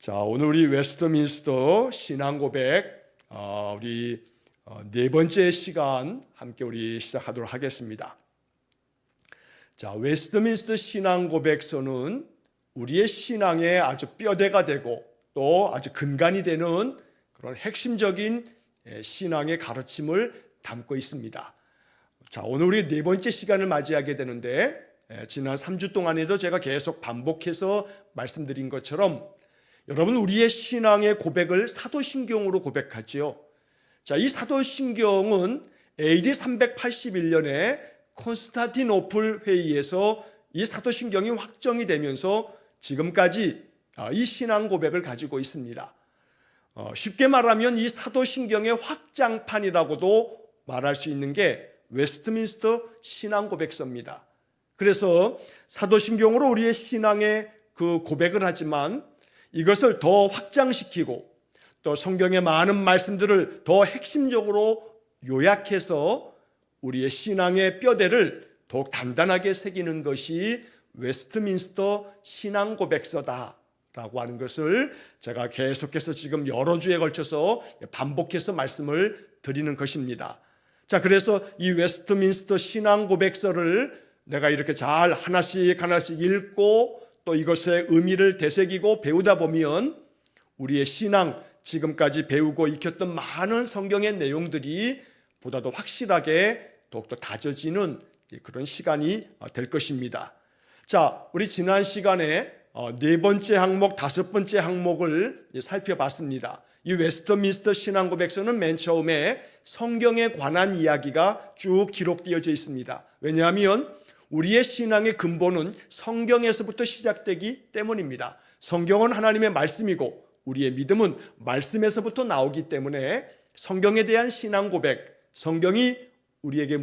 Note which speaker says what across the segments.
Speaker 1: 자, 오늘 우리 웨스트민스터 신앙 고백 우리 네 번째 시간 함께 우리 시작하도록 하겠습니다. 자, 웨스트민스터 신앙 고백서는 우리의 신앙의 아주 뼈대가 되고 또 아주 근간이 되는 그런 핵심적인 신앙의 가르침을 담고 있습니다. 자, 오늘 우리 네 번째 시간을 맞이하게 되는데 지난 3주 동안에도 제가 계속 반복해서 말씀드린 것처럼 여러분, 우리의 신앙의 고백을 사도신경으로 고백하지요. 자, 이 사도신경은 AD 381년에 콘스탄티노플 회의에서 이 사도신경이 확정이 되면서 지금까지 이 신앙 고백을 가지고 있습니다. 쉽게 말하면 이 사도신경의 확장판이라고도 말할 수 있는 게 웨스트민스터 신앙 고백서입니다. 그래서 사도신경으로 우리의 신앙의 그 고백을 하지만 이것을 더 확장시키고 또 성경의 많은 말씀들을 더 핵심적으로 요약해서 우리의 신앙의 뼈대를 더욱 단단하게 새기는 것이 웨스트민스터 신앙 고백서다라고 하는 것을 제가 계속해서 지금 여러 주에 걸쳐서 반복해서 말씀을 드리는 것입니다. 자, 그래서 이 웨스트민스터 신앙 고백서를 내가 이렇게 잘 하나씩 읽고 또 이것의 의미를 되새기고 배우다 보면 우리의 신앙, 지금까지 배우고 익혔던 많은 성경의 내용들이 보다 더 확실하게 더욱더 다져지는 그런 시간이 될 것입니다. 자, 우리 지난 시간에 네 번째 항목, 다섯 번째 항목을 살펴봤습니다. 이 웨스트민스터 신앙 고백서는 맨 처음에 성경에 관한 이야기가 쭉 기록되어져 있습니다. 왜냐하면 우리의 신앙의 근본은 성경에서부터 시작되기 때문입니다. 성경은 하나님의 말씀이고 우리의 믿음은 말씀에서부터 나오기 때문에 성경에 대한 신앙 고백, 성경이 우리에게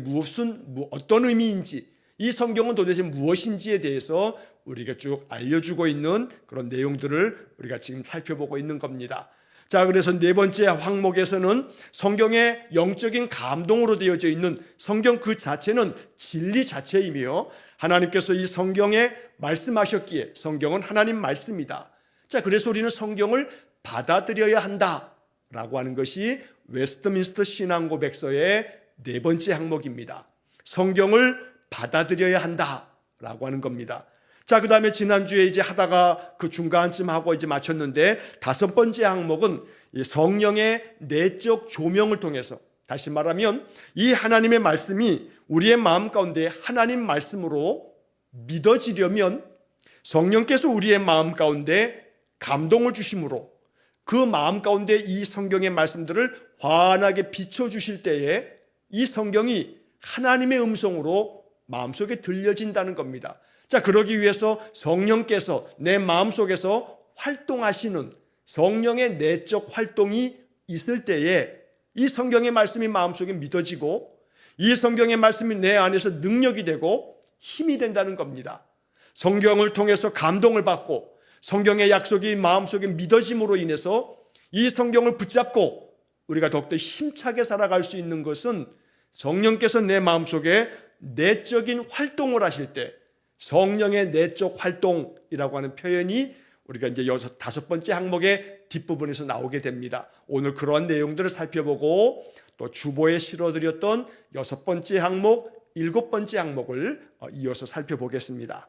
Speaker 1: 어떤 의미인지, 이 성경은 도대체 무엇인지에 대해서 우리가 쭉 알려주고 있는 그런 내용들을 우리가 지금 살펴보고 있는 겁니다. 자, 그래서 네 번째 항목에서는 성경의 영적인 감동으로 되어져 있는 성경 그 자체는 진리 자체이며 하나님께서 이 성경에 말씀하셨기에 성경은 하나님 말씀이다. 자, 그래서 우리는 성경을 받아들여야 한다라고 하는 것이 웨스트민스터 신앙 고백서의 네 번째 항목입니다. 성경을 받아들여야 한다라고 하는 겁니다. 자, 그 다음에 지난주에 이제 하다가 그 중간쯤 하고 이제 마쳤는데 다섯 번째 항목은 성령의 내적 조명을 통해서, 다시 말하면 이 하나님의 말씀이 우리의 마음 가운데 하나님 말씀으로 믿어지려면 성령께서 우리의 마음 가운데 감동을 주심으로 그 마음 가운데 이 성경의 말씀들을 환하게 비춰주실 때에 이 성경이 하나님의 음성으로 마음속에 들려진다는 겁니다. 자, 그러기 위해서 성령께서 내 마음속에서 활동하시는 성령의 내적 활동이 있을 때에 이 성경의 말씀이 마음속에 믿어지고 이 성경의 말씀이 내 안에서 능력이 되고 힘이 된다는 겁니다. 성경을 통해서 감동을 받고 성경의 약속이 마음속에 믿어짐으로 인해서 이 성경을 붙잡고 우리가 더욱더 힘차게 살아갈 수 있는 것은 성령께서 내 마음속에 내적인 활동을 하실 때, 성령의 내적 활동이라고 하는 표현이 우리가 이제 다섯 번째 항목의 뒷부분에서 나오게 됩니다. 오늘 그러한 내용들을 살펴보고 또 주보에 실어드렸던 여섯 번째 항목, 일곱 번째 항목을 이어서 살펴보겠습니다.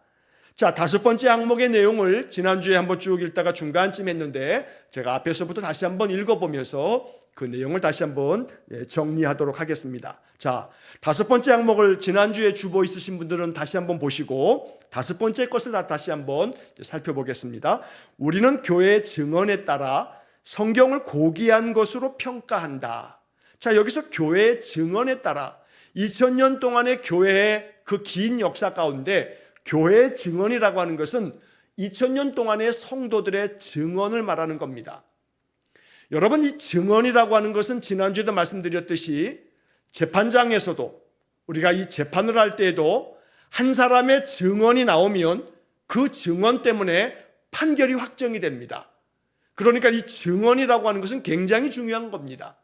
Speaker 1: 자, 다섯 번째 항목의 내용을 지난주에 한번 쭉 읽다가 중간쯤 했는데 제가 앞에서부터 다시 한번 읽어보면서 그 내용을 다시 한번 정리하도록 하겠습니다. 자, 다섯 번째 항목을 지난주에 주보 있으신 분들은 다시 한번 보시고 다섯 번째 것을 다시 한번 살펴보겠습니다. 우리는 교회의 증언에 따라 성경을 고귀한 것으로 평가한다. 자, 여기서 교회의 증언에 따라 2000년 동안의 교회의 그 긴 역사 가운데 교회의 증언이라고 하는 것은 2000년 동안의 성도들의 증언을 말하는 겁니다. 여러분, 이 증언이라고 하는 것은 지난주에도 말씀드렸듯이 재판장에서도 우리가 이 재판을 할 때에도 한 사람의 증언이 나오면 그 증언 때문에 판결이 확정이 됩니다. 그러니까 이 증언이라고 하는 것은 굉장히 중요한 겁니다.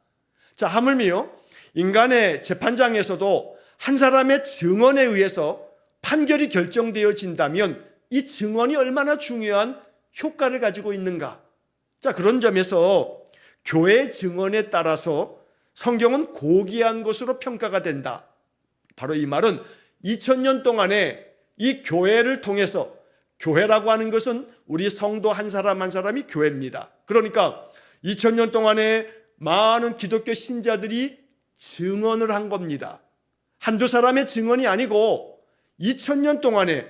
Speaker 1: 자, 하물며 인간의 재판장에서도 한 사람의 증언에 의해서 판결이 결정되어진다면 이 증언이 얼마나 중요한 효과를 가지고 있는가, 자, 그런 점에서 교회 증언에 따라서 성경은 고귀한 것으로 평가가 된다. 바로 이 말은 2000년 동안에 이 교회를 통해서, 교회라고 하는 것은 우리 성도 한 사람 한 사람이 교회입니다. 그러니까 2000년 동안에 많은 기독교 신자들이 증언을 한 겁니다. 한두 사람의 증언이 아니고 2000년 동안에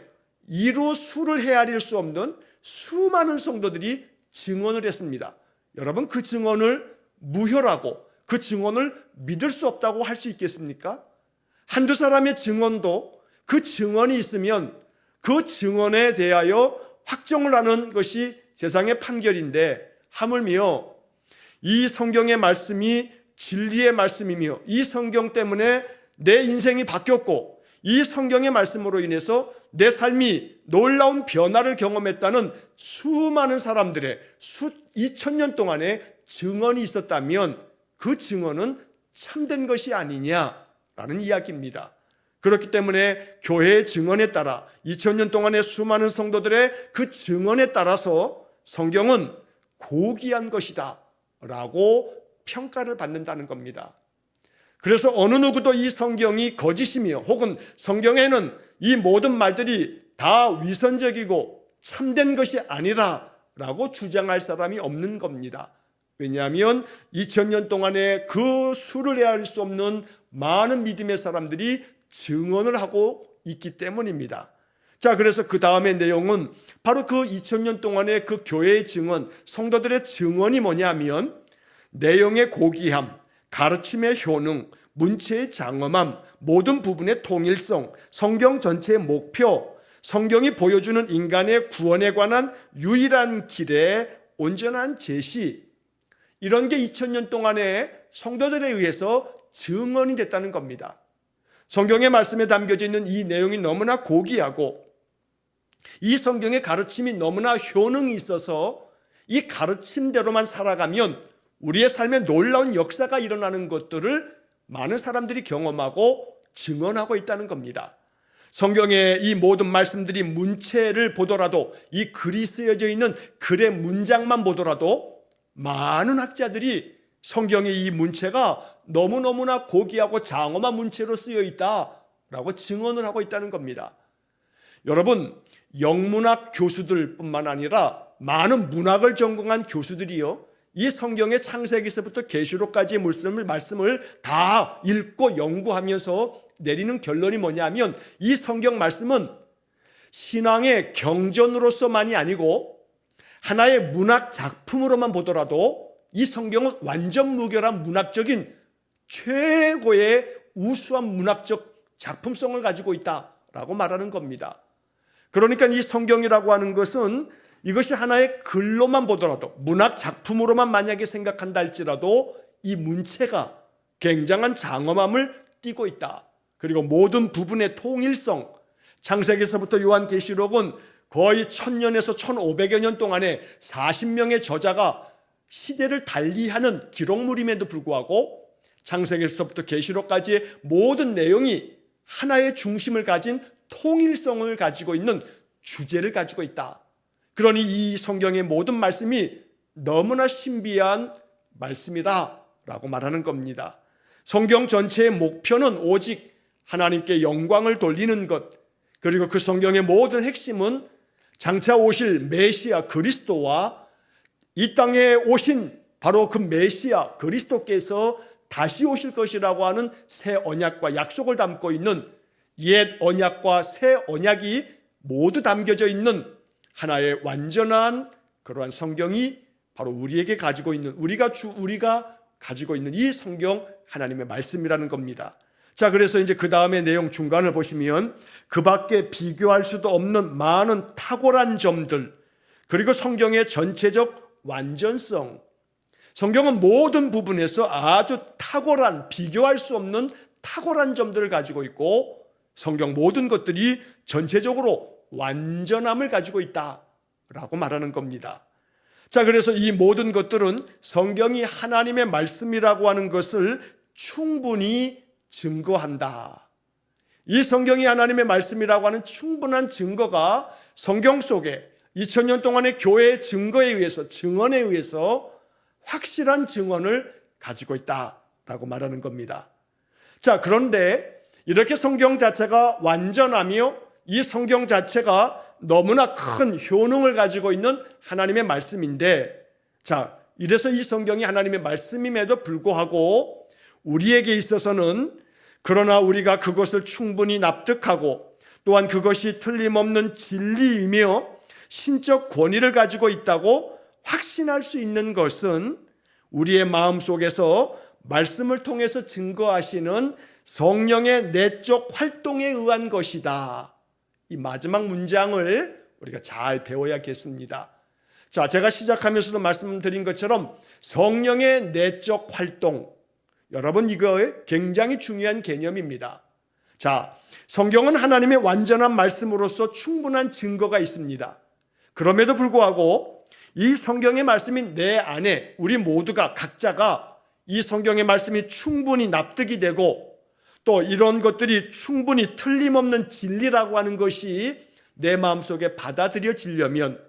Speaker 1: 이루 수를 헤아릴 수 없는 수많은 성도들이 증언을 했습니다. 여러분, 그 증언을 무효라고, 그 증언을 믿을 수 없다고 할 수 있겠습니까? 한두 사람의 증언도 그 증언이 있으면 그 증언에 대하여 확정을 하는 것이 세상의 판결인데, 하물며 이 성경의 말씀이 진리의 말씀이며 이 성경 때문에 내 인생이 바뀌었고 이 성경의 말씀으로 인해서 내 삶이 놀라운 변화를 경험했다는 수많은 사람들의 2000년 동안의 증언이 있었다면 그 증언은 참된 것이 아니냐라는 이야기입니다. 그렇기 때문에 교회의 증언에 따라 2000년 동안의 수많은 성도들의 그 증언에 따라서 성경은 고귀한 것이다 라고 평가를 받는다는 겁니다. 그래서 어느 누구도 이 성경이 거짓이며 혹은 성경에는 이 모든 말들이 다 위선적이고 참된 것이 아니라 라고 주장할 사람이 없는 겁니다. 왜냐하면 2000년 동안에 그 수를 헤아릴 수 없는 많은 믿음의 사람들이 증언을 하고 있기 때문입니다. 자, 그래서 그 다음의 내용은 바로 그 2000년 동안의 그 교회의 증언, 성도들의 증언이 뭐냐면 내용의 고귀함, 가르침의 효능, 문체의 장엄함, 모든 부분의 통일성, 성경 전체의 목표, 성경이 보여주는 인간의 구원에 관한 유일한 길의 온전한 제시, 이런 게 2000년 동안에 성도들에 의해서 증언이 됐다는 겁니다. 성경의 말씀에 담겨져 있는 이 내용이 너무나 고귀하고 이 성경의 가르침이 너무나 효능이 있어서 이 가르침대로만 살아가면 우리의 삶에 놀라운 역사가 일어나는 것들을 많은 사람들이 경험하고 증언하고 있다는 겁니다. 성경의 이 모든 말씀들이 문체를 보더라도, 이 글이 쓰여져 있는 글의 문장만 보더라도 많은 학자들이 성경의 이 문체가 너무너무나 고귀하고 장엄한 문체로 쓰여 있다라고 증언을 하고 있다는 겁니다. 여러분, 영문학 교수들뿐만 아니라 많은 문학을 전공한 교수들이요, 이 성경의 창세기서부터 계시록까지의 말씀을 다 읽고 연구하면서 내리는 결론이 뭐냐면 이 성경 말씀은 신앙의 경전으로서만이 아니고 하나의 문학 작품으로만 보더라도 이 성경은 완전 무결한 문학적인 최고의 우수한 문학적 작품성을 가지고 있다라고 말하는 겁니다. 그러니까 이 성경이라고 하는 것은 이것이 하나의 글로만 보더라도, 문학 작품으로만 만약에 생각한다 할지라도 이 문체가 굉장한 장엄함을 띠고 있다. 그리고 모든 부분의 통일성, 창세기서부터 요한계시록은 거의 1000년에서 1500여 년 동안에 40명의 저자가 시대를 달리하는 기록물임에도 불구하고 창세기서부터 계시록까지의 모든 내용이 하나의 중심을 가진 통일성을 가지고 있는 주제를 가지고 있다. 그러니 이 성경의 모든 말씀이 너무나 신비한 말씀이다라고 말하는 겁니다. 성경 전체의 목표는 오직 하나님께 영광을 돌리는 것, 그리고 그 성경의 모든 핵심은 장차 오실 메시아 그리스도와 이 땅에 오신 바로 그 메시아 그리스도께서 다시 오실 것이라고 하는 새 언약과 약속을 담고 있는 옛 언약과 새 언약이 모두 담겨져 있는 하나의 완전한 그러한 성경이 바로 우리에게 가지고 있는, 우리가 가지고 있는 이 성경 하나님의 말씀이라는 겁니다. 자, 그래서 이제 그 다음에 내용 중간을 보시면 그 밖에 비교할 수도 없는 많은 탁월한 점들, 그리고 성경의 전체적 완전성, 성경은 모든 부분에서 아주 탁월한, 비교할 수 없는 탁월한 점들을 가지고 있고 성경 모든 것들이 전체적으로 완전함을 가지고 있다라고 말하는 겁니다. 자, 그래서 이 모든 것들은 성경이 하나님의 말씀이라고 하는 것을 충분히 증거한다. 이 성경이 하나님의 말씀이라고 하는 충분한 증거가 성경 속에 2000년 동안의 교회의 증거에 의해서, 증언에 의해서 확실한 증언을 가지고 있다라고 말하는 겁니다. 자, 그런데 이렇게 성경 자체가 완전하며 이 성경 자체가 너무나 큰 효능을 가지고 있는 하나님의 말씀인데, 자, 이래서 이 성경이 하나님의 말씀임에도 불구하고 우리에게 있어서는, 그러나 우리가 그것을 충분히 납득하고 또한 그것이 틀림없는 진리이며 신적 권위를 가지고 있다고 확신할 수 있는 것은 우리의 마음속에서 말씀을 통해서 증거하시는 성령의 내적 활동에 의한 것이다. 이 마지막 문장을 우리가 잘 배워야겠습니다. 자, 제가 시작하면서도 말씀드린 것처럼 성령의 내적 활동, 여러분 이거 굉장히 중요한 개념입니다. 자, 성경은 하나님의 완전한 말씀으로서 충분한 증거가 있습니다. 그럼에도 불구하고 이 성경의 말씀이 내 안에 우리 모두가 각자가 이 성경의 말씀이 충분히 납득이 되고 또 이런 것들이 충분히 틀림없는 진리라고 하는 것이 내 마음속에 받아들여지려면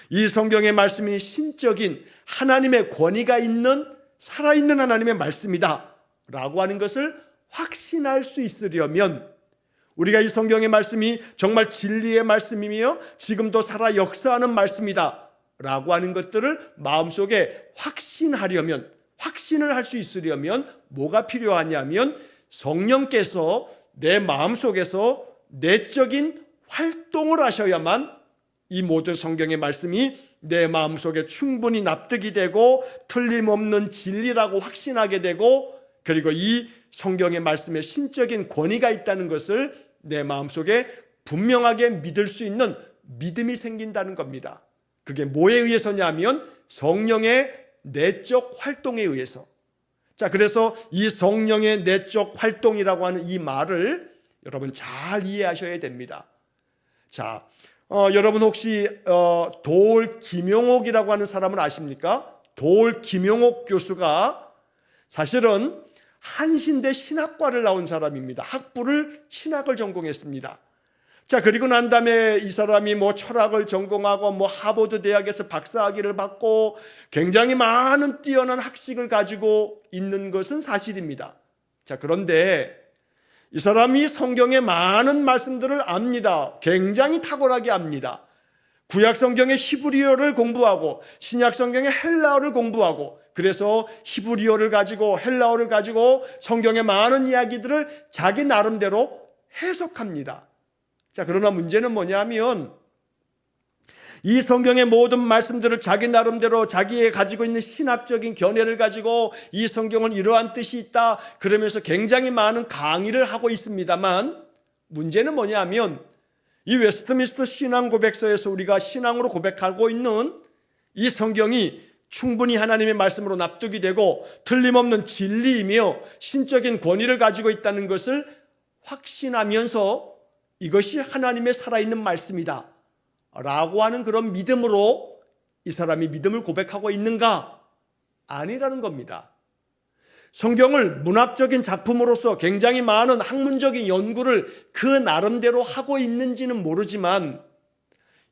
Speaker 1: 이 성경의 말씀이 신적인 하나님의 권위가 있는 살아있는 하나님의 말씀이다 라고 하는 것을 확신할 수 있으려면 우리가 이 성경의 말씀이 정말 진리의 말씀이며 지금도 살아 역사하는 말씀이다 라고 하는 것들을 마음속에 확신하려면, 확신을 할 수 있으려면 뭐가 필요하냐면 성령께서 내 마음속에서 내적인 활동을 하셔야만 이 모든 성경의 말씀이 내 마음속에 충분히 납득이 되고 틀림없는 진리라고 확신하게 되고, 그리고 이 성경의 말씀에 신적인 권위가 있다는 것을 내 마음속에 분명하게 믿을 수 있는 믿음이 생긴다는 겁니다. 그게 뭐에 의해서냐면 성령의 내적 활동에 의해서. 자, 그래서 이 성령의 내적 활동이라고 하는 이 말을 여러분 잘 이해하셔야 됩니다. 자, 여러분 혹시 도올 김용옥이라고 하는 사람을 아십니까? 도올 김용옥 교수가 사실은 한신대 신학과를 나온 사람입니다. 학부를 신학을 전공했습니다. 자, 그리고 난 다음에 이 사람이 철학을 전공하고 하버드 대학에서 박사학위를 받고 굉장히 많은 뛰어난 학식을 가지고 있는 것은 사실입니다. 자, 그런데 이 사람이 성경의 많은 말씀들을 압니다. 굉장히 탁월하게 압니다. 구약 성경의 히브리어를 공부하고 신약 성경의 헬라어를 공부하고, 그래서 히브리어를 가지고 헬라어를 가지고 성경의 많은 이야기들을 자기 나름대로 해석합니다. 자, 그러나 문제는 뭐냐면 이 성경의 모든 말씀들을 자기 나름대로 자기의 가지고 있는 신학적인 견해를 가지고 이 성경은 이러한 뜻이 있다 그러면서 굉장히 많은 강의를 하고 있습니다만, 문제는 뭐냐면 이 웨스트민스터 신앙 고백서에서 우리가 신앙으로 고백하고 있는 이 성경이 충분히 하나님의 말씀으로 납득이 되고 틀림없는 진리이며 신적인 권위를 가지고 있다는 것을 확신하면서 이것이 하나님의 살아있는 말씀이다 라고 하는 그런 믿음으로 이 사람이 믿음을 고백하고 있는가? 아니라는 겁니다. 성경을 문학적인 작품으로서 굉장히 많은 학문적인 연구를 그 나름대로 하고 있는지는 모르지만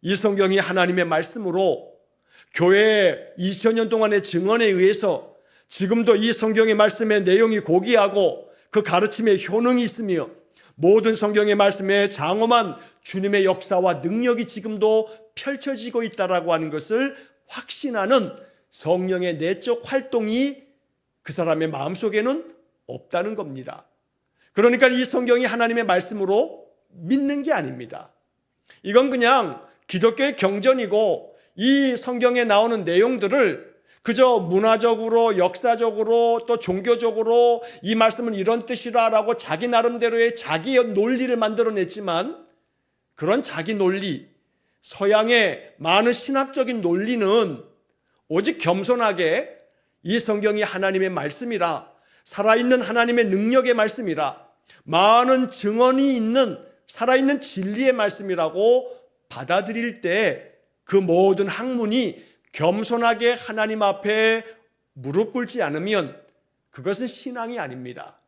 Speaker 1: 이 성경이 하나님의 말씀으로 교회의 2000년 동안의 증언에 의해서 지금도 이 성경의 말씀의 내용이 고귀하고 그 가르침에 효능이 있으며 모든 성경의 말씀에 장엄한 주님의 역사와 능력이 지금도 펼쳐지고 있다라고 하는 것을 확신하는 성령의 내적 활동이 그 사람의 마음속에는 없다는 겁니다. 그러니까 이 성경이 하나님의 말씀으로 믿는 게 아닙니다. 이건 그냥 기독교의 경전이고 이 성경에 나오는 내용들을 그저 문화적으로 역사적으로 또 종교적으로 이 말씀은 이런 뜻이라라고 자기 나름대로의 자기의 논리를 만들어냈지만, 그런 자기 논리, 서양의 많은 신학적인 논리는 오직 겸손하게 이 성경이 하나님의 말씀이라, 살아있는 하나님의 능력의 말씀이라, 많은 증언이 있는 살아있는 진리의 말씀이라고 받아들일 때 그 모든 학문이 겸손하게 하나님 앞에 무릎 꿇지 않으면 그것은 신앙이 아닙니다.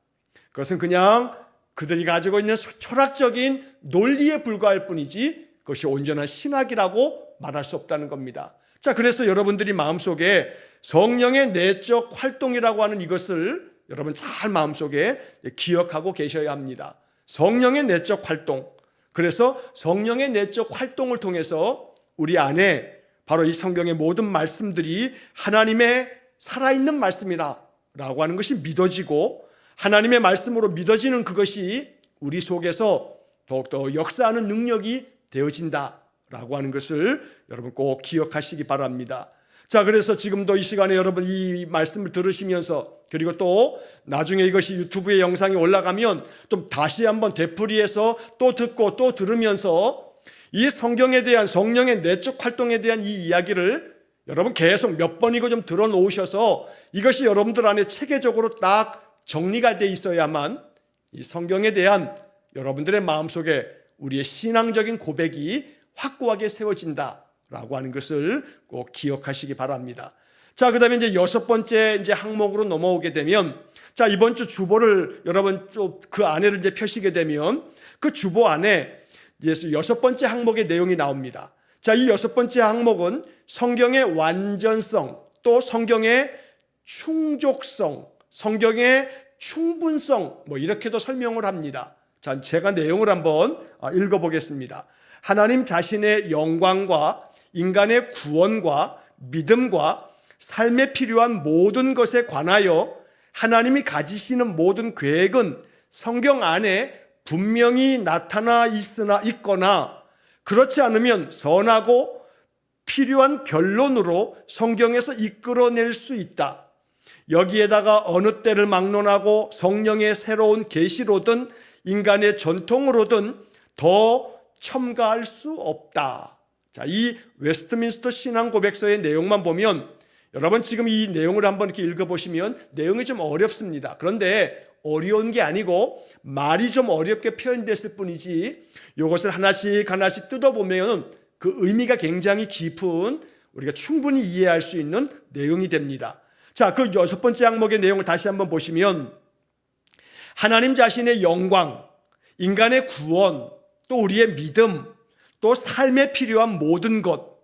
Speaker 1: 그것은 그냥 그들이 가지고 있는 철학적인 논리에 불과할 뿐이지 그것이 온전한 신학이라고 말할 수 없다는 겁니다. 자, 그래서 여러분들이 마음속에 성령의 내적 활동이라고 하는 이것을 여러분 잘 마음속에 기억하고 계셔야 합니다. 성령의 내적 활동. 그래서 성령의 내적 활동을 통해서 우리 안에 바로 이 성경의 모든 말씀들이 하나님의 살아있는 말씀이라고 하는 것이 믿어지고, 하나님의 말씀으로 믿어지는 그것이 우리 속에서 더욱더 역사하는 능력이 되어진다라고 하는 것을 여러분 꼭 기억하시기 바랍니다. 자, 그래서 지금도 이 시간에 여러분 이 말씀을 들으시면서, 그리고 또 나중에 이것이 유튜브에 영상이 올라가면 좀 다시 한번 되풀이해서 또 듣고 또 들으면서 이 성경에 대한, 성령의 내적 활동에 대한 이 이야기를 여러분 계속 몇 번이고 좀 들어놓으셔서 이것이 여러분들 안에 체계적으로 딱 정리가 돼 있어야만 이 성경에 대한 여러분들의 마음속에 우리의 신앙적인 고백이 확고하게 세워진다라고 하는 것을 꼭 기억하시기 바랍니다. 자, 그다음에 이제 여섯 번째 이제 항목으로 넘어오게 되면, 자, 이번 주 주보를 여러분 좀 그 안에를 이제 펴시게 되면 그 주보 안에 여섯 번째 항목의 내용이 나옵니다. 자, 이 여섯 번째 항목은 성경의 완전성, 또 성경의 충족성, 성경의 충분성, 이렇게도 설명을 합니다. 자, 제가 내용을 한번 읽어보겠습니다. 하나님 자신의 영광과 인간의 구원과 믿음과 삶에 필요한 모든 것에 관하여 하나님이 가지시는 모든 계획은 성경 안에 분명히 나타나 있거나 그렇지 않으면 선하고 필요한 결론으로 성경에서 이끌어낼 수 있다. 여기에다가 어느 때를 막론하고 성령의 새로운 계시로든 인간의 전통으로든 더 첨가할 수 없다. 자, 이 웨스트민스터 신앙 고백서의 내용만 보면 여러분 지금 이 내용을 한번 이렇게 읽어보시면 내용이 좀 어렵습니다. 그런데 어려운 게 아니고 말이 좀 어렵게 표현됐을 뿐이지 이것을 하나씩 하나씩 뜯어보면 그 의미가 굉장히 깊은, 우리가 충분히 이해할 수 있는 내용이 됩니다. 자, 그 여섯 번째 항목의 내용을 다시 한번 보시면 하나님 자신의 영광, 인간의 구원, 또 우리의 믿음, 또 삶에 필요한 모든 것,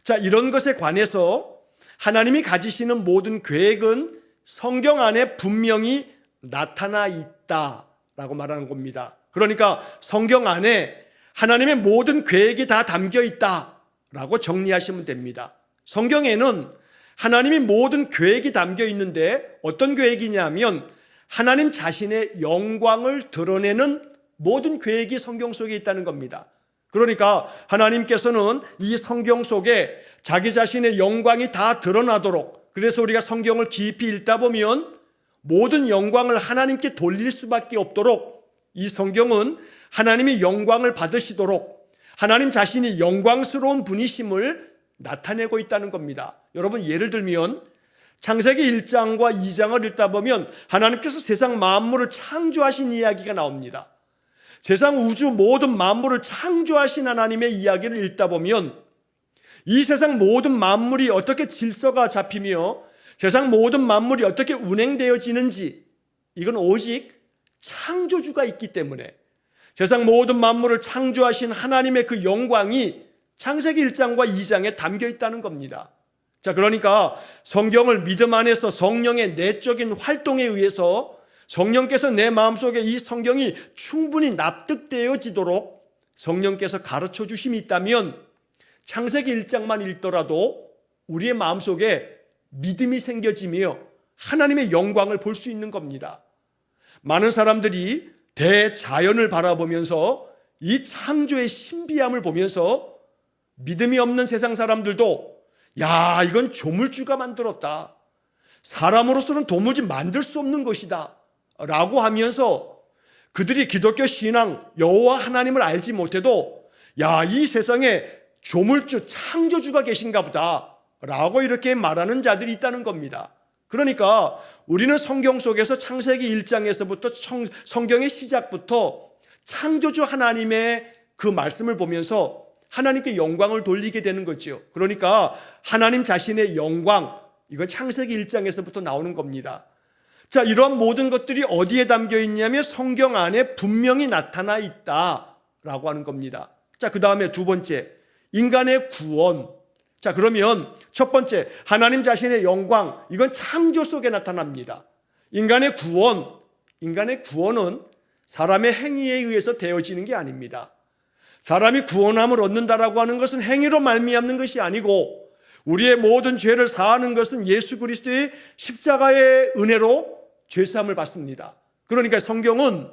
Speaker 1: 자, 이런 것에 관해서 하나님이 가지시는 모든 계획은 성경 안에 분명히 나타나 있다라고 말하는 겁니다. 그러니까 성경 안에 하나님의 모든 계획이 다 담겨 있다라고 정리하시면 됩니다. 성경에는 하나님의 모든 계획이 담겨 있는데 어떤 계획이냐면 하나님 자신의 영광을 드러내는 모든 계획이 성경 속에 있다는 겁니다. 그러니까 하나님께서는 이 성경 속에 자기 자신의 영광이 다 드러나도록, 그래서 우리가 성경을 깊이 읽다 보면 모든 영광을 하나님께 돌릴 수밖에 없도록 이 성경은 하나님이 영광을 받으시도록 하나님 자신이 영광스러운 분이심을 나타내고 있다는 겁니다. 여러분 예를 들면 창세기 1장과 2장을 읽다 보면 하나님께서 세상 만물을 창조하신 이야기가 나옵니다. 세상 우주 모든 만물을 창조하신 하나님의 이야기를 읽다 보면 이 세상 모든 만물이 어떻게 질서가 잡히며 세상 모든 만물이 어떻게 운행되어지는지, 이건 오직 창조주가 있기 때문에 세상 모든 만물을 창조하신 하나님의 그 영광이 창세기 1장과 2장에 담겨 있다는 겁니다. 자, 그러니까 성경을 믿음 안에서 성령의 내적인 활동에 의해서 성령께서 내 마음속에 이 성경이 충분히 납득되어지도록 성령께서 가르쳐 주심이 있다면 창세기 1장만 읽더라도 우리의 마음속에 믿음이 생겨지며 하나님의 영광을 볼 수 있는 겁니다. 많은 사람들이 대자연을 바라보면서 이 창조의 신비함을 보면서 믿음이 없는 세상 사람들도 야, 이건 조물주가 만들었다, 사람으로서는 도무지 만들 수 없는 것이다 라고 하면서 그들이 기독교 신앙 여호와 하나님을 알지 못해도 야, 이 세상에 조물주 창조주가 계신가 보다 라고 이렇게 말하는 자들이 있다는 겁니다. 그러니까 우리는 성경 속에서 창세기 1장에서부터 성경의 시작부터 창조주 하나님의 그 말씀을 보면서 하나님께 영광을 돌리게 되는 거죠. 그러니까 하나님 자신의 영광, 이건 창세기 1장에서부터 나오는 겁니다. 자, 이러한 모든 것들이 어디에 담겨 있냐면 성경 안에 분명히 나타나 있다라고 하는 겁니다. 자, 그 다음에 두 번째, 인간의 구원. 자, 그러면 첫 번째, 하나님 자신의 영광. 이건 창조 속에 나타납니다. 인간의 구원은 사람의 행위에 의해서 되어지는 게 아닙니다. 사람이 구원함을 얻는다라고 하는 것은 행위로 말미암는 것이 아니고 우리의 모든 죄를 사하는 것은 예수 그리스도의 십자가의 은혜로 죄사함을 받습니다. 그러니까 성경은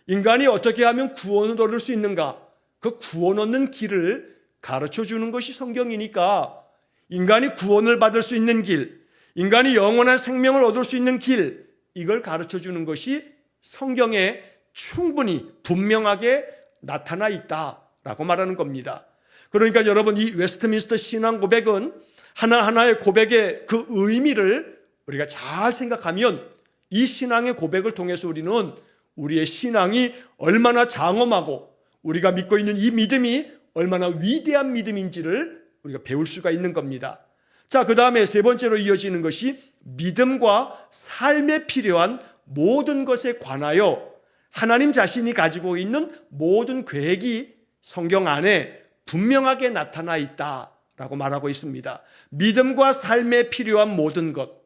Speaker 1: 인간이 어떻게 하면 구원을 얻을 수 있는가, 그 구원 얻는 길을 가르쳐 주는 것이 성경이니까 인간이 구원을 받을 수 있는 길, 인간이 영원한 생명을 얻을 수 있는 길, 이걸 가르쳐 주는 것이 성경에 충분히 분명하게 나타나 있다라고 말하는 겁니다. 그러니까 여러분, 이 웨스트민스터 신앙 고백은 하나하나의 고백의 그 의미를 우리가 잘 생각하면 이 신앙의 고백을 통해서 우리는 우리의 신앙이 얼마나 장엄하고 우리가 믿고 있는 이 믿음이 얼마나 위대한 믿음인지를 우리가 배울 수가 있는 겁니다. 자, 그 다음에 세 번째로 이어지는 것이 믿음과 삶에 필요한 모든 것에 관하여 하나님 자신이 가지고 있는 모든 계획이 성경 안에 분명하게 나타나 있다라고 말하고 있습니다. 믿음과 삶에 필요한 모든 것.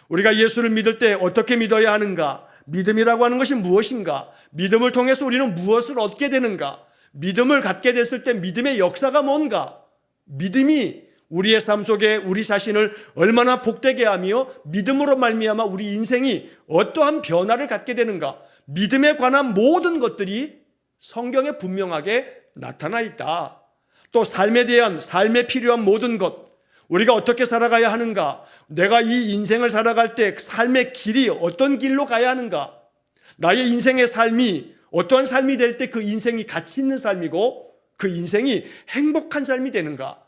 Speaker 1: 우리가 예수를 믿을 때 어떻게 믿어야 하는가? 믿음이라고 하는 것이 무엇인가? 믿음을 통해서 우리는 무엇을 얻게 되는가? 믿음을 갖게 됐을 때 믿음의 역사가 뭔가? 믿음이 우리의 삶 속에 우리 자신을 얼마나 복되게 하며 믿음으로 말미암아 우리 인생이 어떠한 변화를 갖게 되는가? 믿음에 관한 모든 것들이 성경에 분명하게 나타나 있다. 또 삶에 대한, 삶에 필요한 모든 것, 우리가 어떻게 살아가야 하는가? 내가 이 인생을 살아갈 때 삶의 길이 어떤 길로 가야 하는가? 나의 인생의 삶이 어떠한 삶이 될 때 그 인생이 가치 있는 삶이고 그 인생이 행복한 삶이 되는가?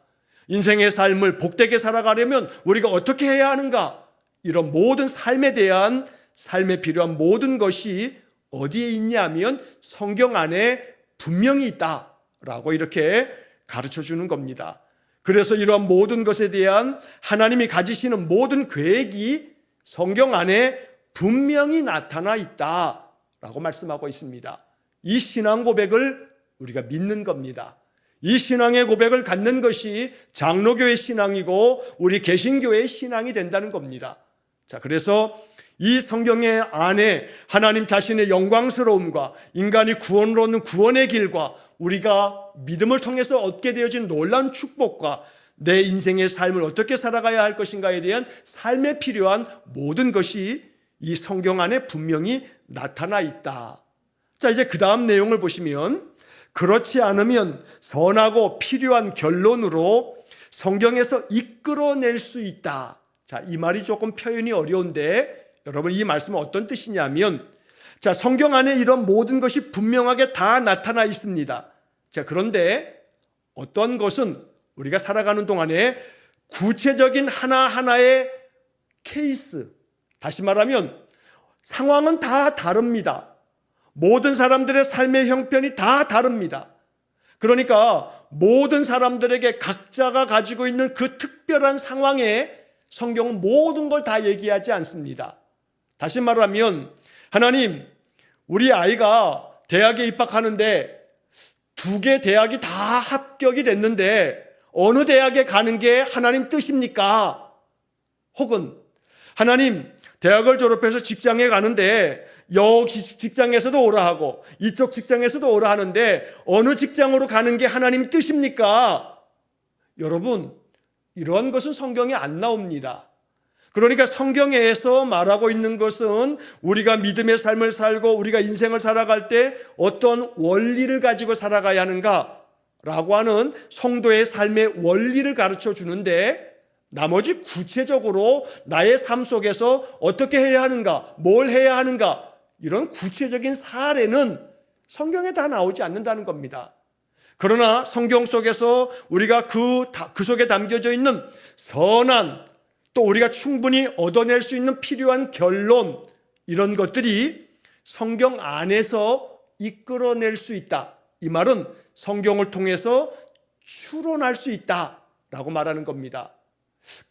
Speaker 1: 인생의 삶을 복되게 살아가려면 우리가 어떻게 해야 하는가? 이런 모든 삶에 대한, 삶에 필요한 모든 것이 어디에 있냐면 성경 안에 분명히 있다라고 이렇게 가르쳐 주는 겁니다. 그래서 이러한 모든 것에 대한 하나님이 가지시는 모든 계획이 성경 안에 분명히 나타나 있다라고 말씀하고 있습니다. 이 신앙 고백을 우리가 믿는 겁니다. 이 신앙의 고백을 갖는 것이 장로교의 신앙이고 우리 개신교의 신앙이 된다는 겁니다. 자, 그래서 이 성경의 안에 하나님 자신의 영광스러움과 인간이 구원을 얻는 구원의 길과 우리가 믿음을 통해서 얻게 되어진 놀라운 축복과 내 인생의 삶을 어떻게 살아가야 할 것인가에 대한 삶에 필요한 모든 것이 이 성경 안에 분명히 나타나 있다. 자, 이제 그 다음 내용을 보시면 그렇지 않으면 선하고 필요한 결론으로 성경에서 이끌어낼 수 있다. 자, 이 말이 조금 표현이 어려운데 여러분, 이 말씀은 어떤 뜻이냐면, 자, 성경 안에 이런 모든 것이 분명하게 다 나타나 있습니다. 자, 그런데 어떤 것은 우리가 살아가는 동안에 구체적인 하나하나의 케이스, 다시 말하면 상황은 다 다릅니다. 모든 사람들의 삶의 형편이 다 다릅니다. 그러니까 모든 사람들에게 각자가 가지고 있는 그 특별한 상황에 성경은 모든 걸 다 얘기하지 않습니다. 다시 말하면 하나님, 우리 아이가 대학에 입학하는데 2개 대학이 다 합격이 됐는데 어느 대학에 가는 게 하나님 뜻입니까? 혹은 하나님, 대학을 졸업해서 직장에 가는데 여기 직장에서도 오라 하고 이쪽 직장에서도 오라 하는데 어느 직장으로 가는 게 하나님 뜻입니까? 여러분, 이러한 것은 성경에 안 나옵니다. 그러니까 성경에서 말하고 있는 것은 우리가 믿음의 삶을 살고 우리가 인생을 살아갈 때 어떤 원리를 가지고 살아가야 하는가라고 하는 성도의 삶의 원리를 가르쳐 주는데, 나머지 구체적으로 나의 삶 속에서 어떻게 해야 하는가, 뭘 해야 하는가, 이런 구체적인 사례는 성경에 다 나오지 않는다는 겁니다. 그러나 성경 속에서 우리가 그 속에 담겨져 있는 선한, 또 우리가 충분히 얻어낼 수 있는 필요한 결론, 이런 것들이 성경 안에서 이끌어낼 수 있다. 이 말은 성경을 통해서 추론할 수 있다라고 말하는 겁니다.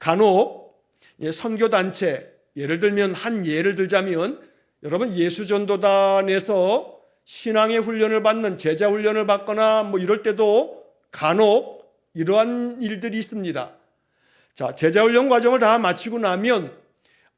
Speaker 1: 간혹 선교단체, 예를 들면 한 예를 들자면 여러분, 예수전도단에서 신앙의 훈련을 받는, 제자 훈련을 받거나 뭐 이럴 때도 간혹 이러한 일들이 있습니다. 자, 제자훈련 과정을 다 마치고 나면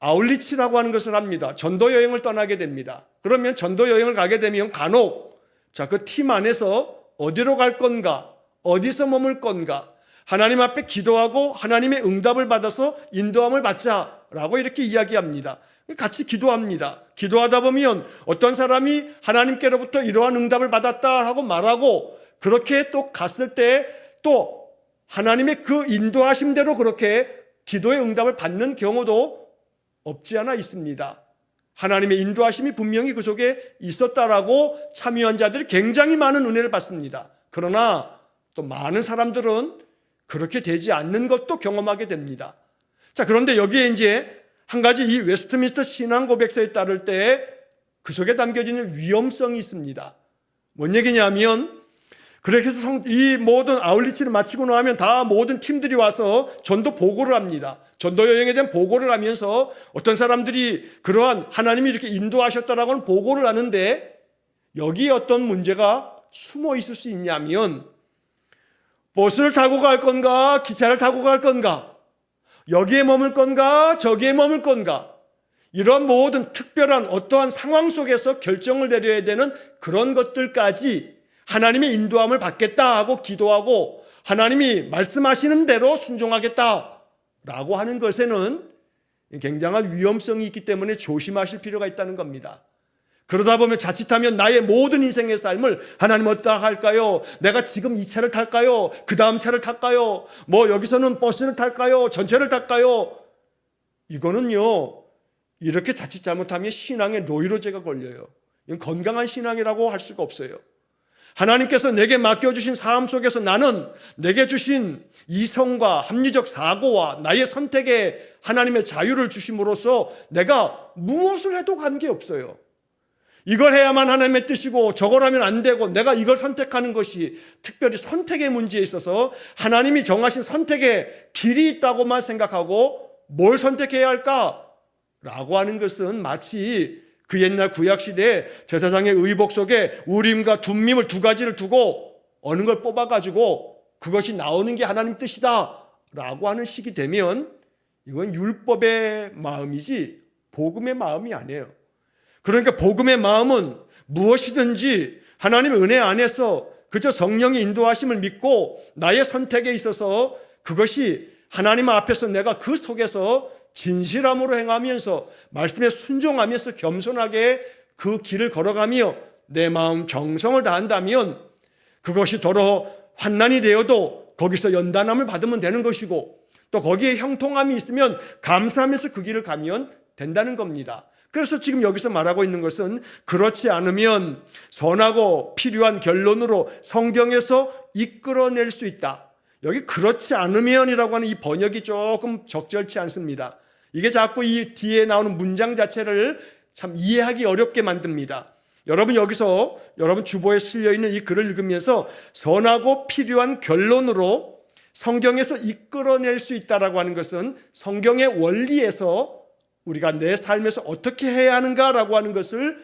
Speaker 1: 아울리치라고 하는 것을 합니다. 전도 여행을 떠나게 됩니다. 그러면 전도 여행을 가게 되면 간혹 그 팀 안에서 어디로 갈 건가, 어디서 머물 건가, 하나님 앞에 기도하고 하나님의 응답을 받아서 인도함을 받자라고 이렇게 이야기합니다. 같이 기도합니다. 기도하다 보면 어떤 사람이 하나님께로부터 이러한 응답을 받았다 하고 말하고, 그렇게 또 갔을 때 또 하나님의 그 인도하심대로 그렇게 기도의 응답을 받는 경우도 없지 않아 있습니다. 하나님의 인도하심이 분명히 그 속에 있었다라고 참여한 자들이 굉장히 많은 은혜를 받습니다. 그러나 또 많은 사람들은 그렇게 되지 않는 것도 경험하게 됩니다. 자, 그런데 여기에 이제 한 가지 이 웨스트민스터 신앙 고백서에 따를 때 그 속에 담겨지는 위험성이 있습니다. 뭔 얘기냐면, 그래서 이 모든 아울리치를 마치고 나면 다 모든 팀들이 와서 전도 보고를 합니다. 전도 여행에 대한 보고를 하면서 어떤 사람들이 그러한 하나님이 이렇게 인도하셨다라고는 보고를 하는데, 여기에 어떤 문제가 숨어 있을 수 있냐면, 버스를 타고 갈 건가, 기차를 타고 갈 건가, 여기에 머물 건가, 저기에 머물 건가, 이런 모든 특별한 어떠한 상황 속에서 결정을 내려야 되는 그런 것들까지 하나님의 인도함을 받겠다 하고 기도하고 하나님이 말씀하시는 대로 순종하겠다라고 하는 것에는 굉장한 위험성이 있기 때문에 조심하실 필요가 있다는 겁니다. 그러다 보면 자칫하면 나의 모든 인생의 삶을 하나님 어디다 할까요? 내가 지금 이 차를 탈까요? 그 다음 차를 탈까요? 여기서는 버스를 탈까요? 전철을 탈까요? 이거는요, 이렇게 자칫 잘못하면 신앙의 노이로제가 걸려요. 이건 건강한 신앙이라고 할 수가 없어요. 하나님께서 내게 맡겨주신 삶 속에서 나는 내게 주신 이성과 합리적 사고와 나의 선택에 하나님의 자유를 주심으로써 내가 무엇을 해도 관계없어요. 이걸 해야만 하나님의 뜻이고 저걸 하면 안 되고 내가 이걸 선택하는 것이, 특별히 선택의 문제에 있어서 하나님이 정하신 선택에 길이 있다고만 생각하고 뭘 선택해야 할까라고 하는 것은 마치 그 옛날 구약시대에 제사장의 의복 속에 우림과 둠밈을 두 가지를 두고 어느 걸 뽑아가지고 그것이 나오는 게 하나님 뜻이다 라고 하는 식이 되면 이건 율법의 마음이지 복음의 마음이 아니에요. 그러니까 복음의 마음은 무엇이든지 하나님의 은혜 안에서 그저 성령의 인도하심을 믿고 나의 선택에 있어서 그것이 하나님 앞에서 내가 그 속에서 진실함으로 행하면서 말씀에 순종하면서 겸손하게 그 길을 걸어가며 내 마음 정성을 다한다면 그것이 더러 환난이 되어도 거기서 연단함을 받으면 되는 것이고, 또 거기에 형통함이 있으면 감사하면서 그 길을 가면 된다는 겁니다. 그래서 지금 여기서 말하고 있는 것은 그렇지 않으면 선하고 필요한 결론으로 성경에서 이끌어낼 수 있다. 여기 그렇지 않으면이라고 하는 이 번역이 조금 적절치 않습니다. 이게 자꾸 이 뒤에 나오는 문장 자체를 참 이해하기 어렵게 만듭니다. 여러분 여기서 여러분 주보에 실려있는 이 글을 읽으면서 선하고 필요한 결론으로 성경에서 이끌어낼 수 있다라고 하는 것은 성경의 원리에서 우리가 내 삶에서 어떻게 해야 하는가라고 하는 것을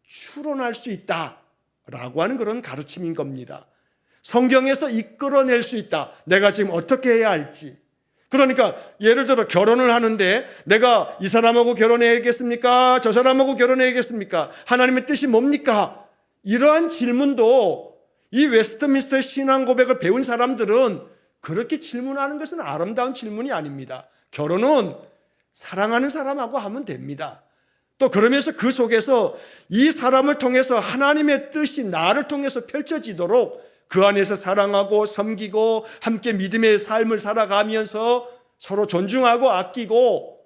Speaker 1: 추론할 수 있다라고 하는 그런 가르침인 겁니다. 성경에서 이끌어낼 수 있다. 내가 지금 어떻게 해야 할지. 그러니까 예를 들어 결혼을 하는데 내가 이 사람하고 결혼해야겠습니까? 저 사람하고 결혼해야겠습니까? 하나님의 뜻이 뭡니까? 이러한 질문도 이 웨스트민스터 신앙 고백을 배운 사람들은 그렇게 질문하는 것은 아름다운 질문이 아닙니다. 결혼은 사랑하는 사람하고 하면 됩니다. 또 그러면서 그 속에서 이 사람을 통해서 하나님의 뜻이 나를 통해서 펼쳐지도록 그 안에서 사랑하고 섬기고 함께 믿음의 삶을 살아가면서 서로 존중하고 아끼고,